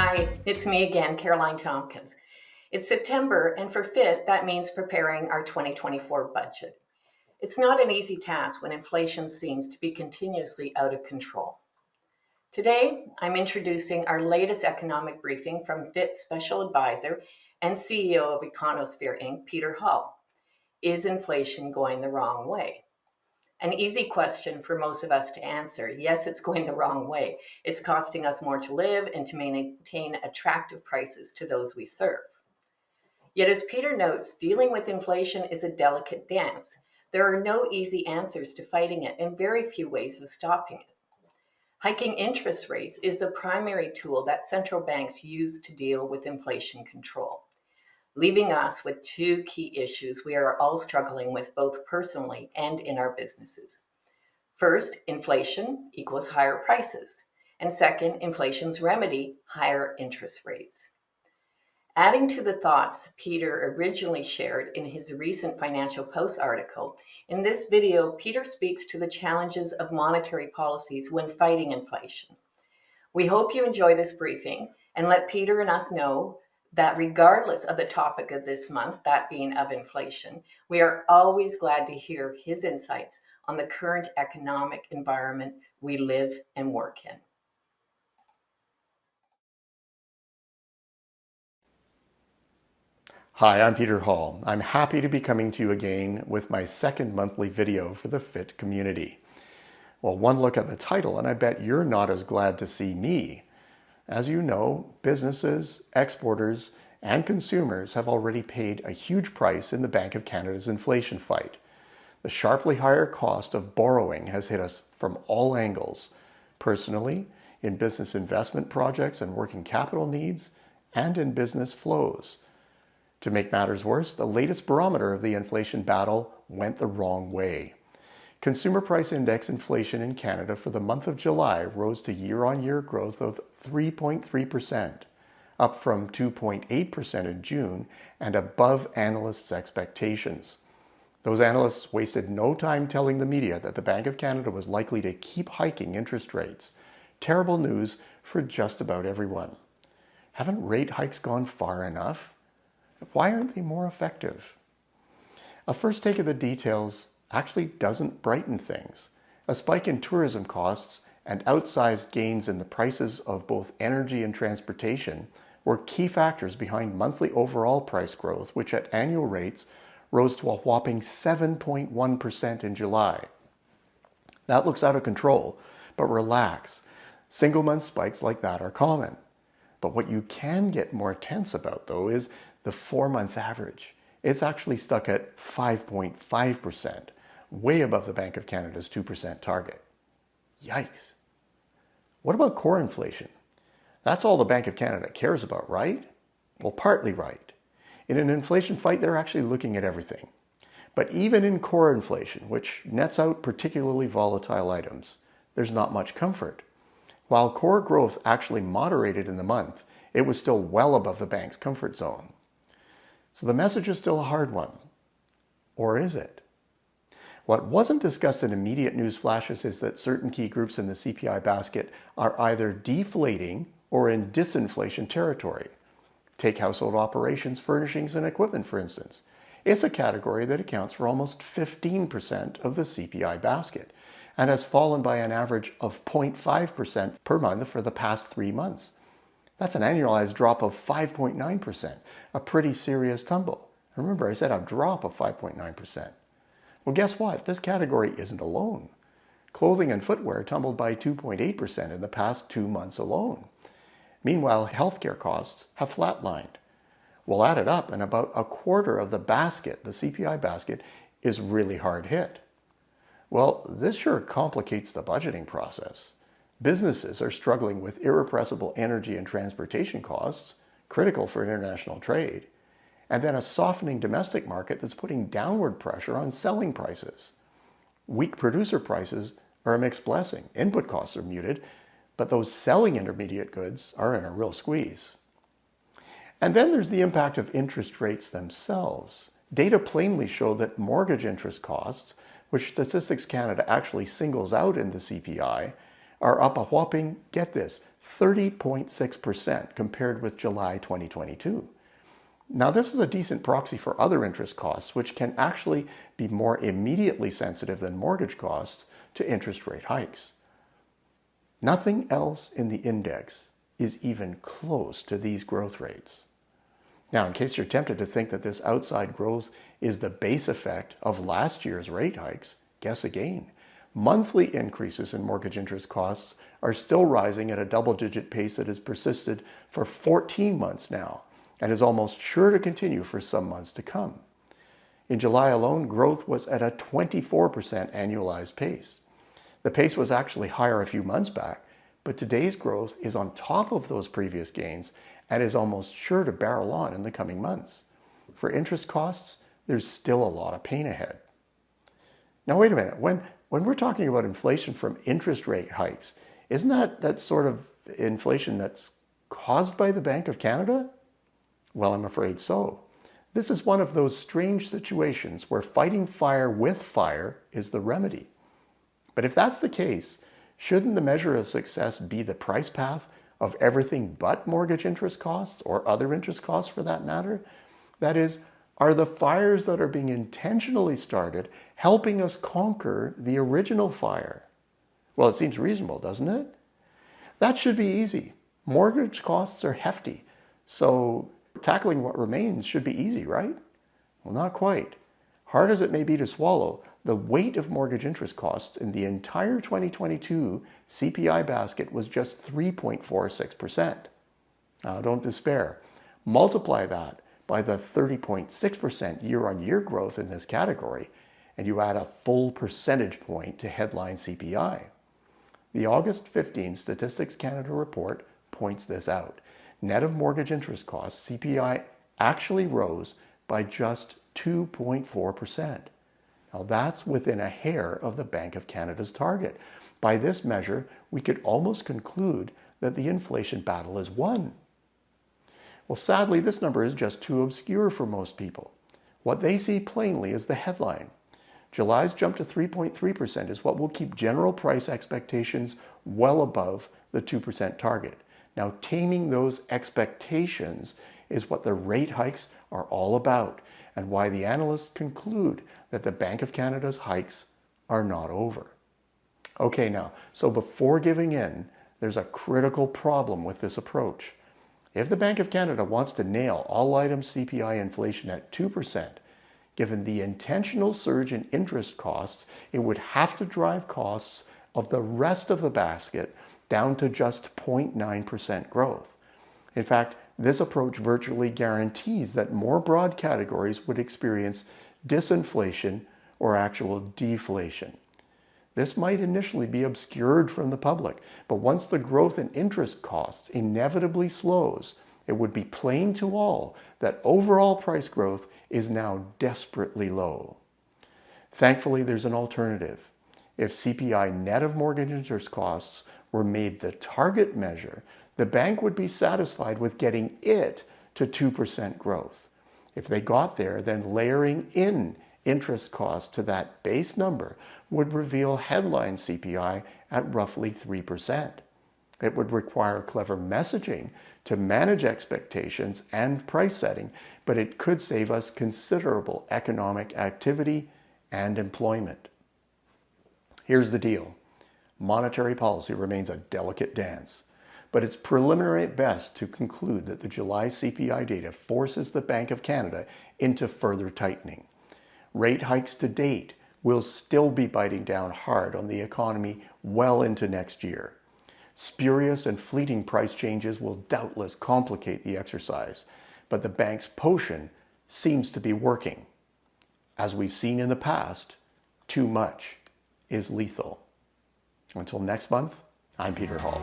Hi, it's me again, Caroline Tompkins. It's September, and for FITT, that means preparing our 2024 budget. It's not an easy task when inflation seems to be continuously out of control. Today, I'm introducing our latest economic briefing from FITT Special Advisor and CEO of Econosphere Inc., Peter Hall. Is inflation going the wrong way? An easy question for most of us to answer. Yes, it's going the wrong way. It's costing us more to live and to maintain attractive prices to those we serve. Yet, as Peter notes, dealing with inflation is a delicate dance. There are no easy answers to fighting it and very few ways of stopping it. Hiking interest rates is the primary tool that central banks use to deal with inflation control, leaving us with two key issues we are all struggling with both personally and in our businesses. First, inflation equals higher prices. And second, inflation's remedy, higher interest rates. Adding to the thoughts Peter originally shared in his recent Financial Post article, in this video, Peter speaks to the challenges of monetary policies when fighting inflation. We hope you enjoy this briefing and let Peter and us know that regardless of the topic of this month, that being of inflation, we are always glad to hear his insights on the current economic environment we live and work in. Hi, I'm Peter Hall. I'm happy to be coming to you again with my second monthly video for the FITT community. Well, one look at the title and I bet you're not as glad to see me. As you know, businesses, exporters, and consumers have already paid a huge price in the Bank of Canada's inflation fight. The sharply higher cost of borrowing has hit us from all angles, personally, in business investment projects and working capital needs, and in business flows. To make matters worse, the latest barometer of the inflation battle went the wrong way. Consumer Price Index inflation in Canada for the month of July rose to year-on-year growth of 3.3%, up from 2.8% in June and above analysts' expectations. Those analysts wasted no time telling the media that the Bank of Canada was likely to keep hiking interest rates. Terrible news for just about everyone. Haven't rate hikes gone far enough? Why aren't they more effective? A first take of the details actually doesn't brighten things. A spike in tourism costs and outsized gains in the prices of both energy and transportation were key factors behind monthly overall price growth, which at annual rates rose to a whopping 7.1% in July. That looks out of control, but relax. Single-month spikes like that are common. But what you can get more tense about, though, is the 4-month average. It's actually stuck at 5.5%, way above the Bank of Canada's 2% target. Yikes. What about core inflation? That's all the Bank of Canada cares about, right? Well, partly right. In an inflation fight, they're actually looking at everything. But even in core inflation, which nets out particularly volatile items, there's not much comfort. While core growth actually moderated in the month, it was still well above the bank's comfort zone. So the message is still a hard one. Or is it? What wasn't discussed in immediate news flashes is that certain key groups in the CPI basket are either deflating or in disinflation territory. Take household operations, furnishings, and equipment, for instance. It's a category that accounts for almost 15% of the CPI basket and has fallen by an average of 0.5% per month for the past 3 months. That's an annualized drop of 5.9%, a pretty serious tumble. Remember, I said a drop of 5.9%. Well, guess what? This category isn't alone. Clothing and footwear tumbled by 2.8% in the past 2 months alone. Meanwhile, healthcare costs have flatlined. We'll add it up, and about a quarter of the basket, the CPI basket, is really hard hit. Well, this sure complicates the budgeting process. Businesses are struggling with irrepressible energy and transportation costs, critical for international trade, and then a softening domestic market that's putting downward pressure on selling prices. Weak producer prices are a mixed blessing. Input costs are muted, but those selling intermediate goods are in a real squeeze. And then there's the impact of interest rates themselves. Data plainly show that mortgage interest costs, which Statistics Canada actually singles out in the CPI, are up a whopping, get this, 30.6% compared with July 2022. Now, this is a decent proxy for other interest costs, which can actually be more immediately sensitive than mortgage costs to interest rate hikes. Nothing else in the index is even close to these growth rates. Now, in case you're tempted to think that this outside growth is the base effect of last year's rate hikes, guess again. Monthly increases in mortgage interest costs are still rising at a double-digit pace that has persisted for 14 months now and is almost sure to continue for some months to come. In July alone, growth was at a 24% annualized pace. The pace was actually higher a few months back, but today's growth is on top of those previous gains and is almost sure to barrel on in the coming months. For interest costs, there's still a lot of pain ahead. Now, wait a minute. When we're talking about inflation from interest rate hikes, isn't that sort of inflation that's caused by the Bank of Canada? Well, I'm afraid so. This is one of those strange situations where fighting fire with fire is the remedy. But if that's the case, shouldn't the measure of success be the price path of everything but mortgage interest costs, or other interest costs for that matter? That is, are the fires that are being intentionally started helping us conquer the original fire? Well, it seems reasonable, doesn't it? That should be easy. Mortgage costs are hefty, so tackling what remains should be easy, right? Well, not quite. Hard as it may be to swallow, the weight of mortgage interest costs in the entire 2022 CPI basket was just 3.46%. Now, don't despair. Multiply that by the 30.6% year-on-year growth in this category, and you add a full percentage point to headline CPI. The August 15 Statistics Canada report points this out. Net of mortgage interest costs, CPI actually rose by just 2.4%. Now, that's within a hair of the Bank of Canada's target. By this measure, we could almost conclude that the inflation battle is won. Well, sadly, this number is just too obscure for most people. What they see plainly is the headline. July's jump to 3.3% is what will keep general price expectations well above the 2% target. Now, taming those expectations is what the rate hikes are all about, and why the analysts conclude that the Bank of Canada's hikes are not over. Okay, now, so before giving in, there's a critical problem with this approach. If the Bank of Canada wants to nail all items CPI inflation at 2%, given the intentional surge in interest costs, it would have to drive costs of the rest of the basket down to just 0.9% growth. In fact, this approach virtually guarantees that more broad categories would experience disinflation or actual deflation. This might initially be obscured from the public, but once the growth in interest costs inevitably slows, it would be plain to all that overall price growth is now desperately low. Thankfully, there's an alternative. If CPI net of mortgage interest costs were made the target measure, the bank would be satisfied with getting it to 2% growth. If they got there, then layering in interest costs to that base number would reveal headline CPI at roughly 3%. It would require clever messaging to manage expectations and price setting, but it could save us considerable economic activity and employment. Here's the deal. Monetary policy remains a delicate dance, but it's preliminary at best to conclude that the July CPI data forces the Bank of Canada into further tightening. Rate hikes to date will still be biting down hard on the economy well into next year. Spurious and fleeting price changes will doubtless complicate the exercise, but the bank's potion seems to be working. As we've seen in the past, too much is lethal. Until next month, I'm Peter Hall.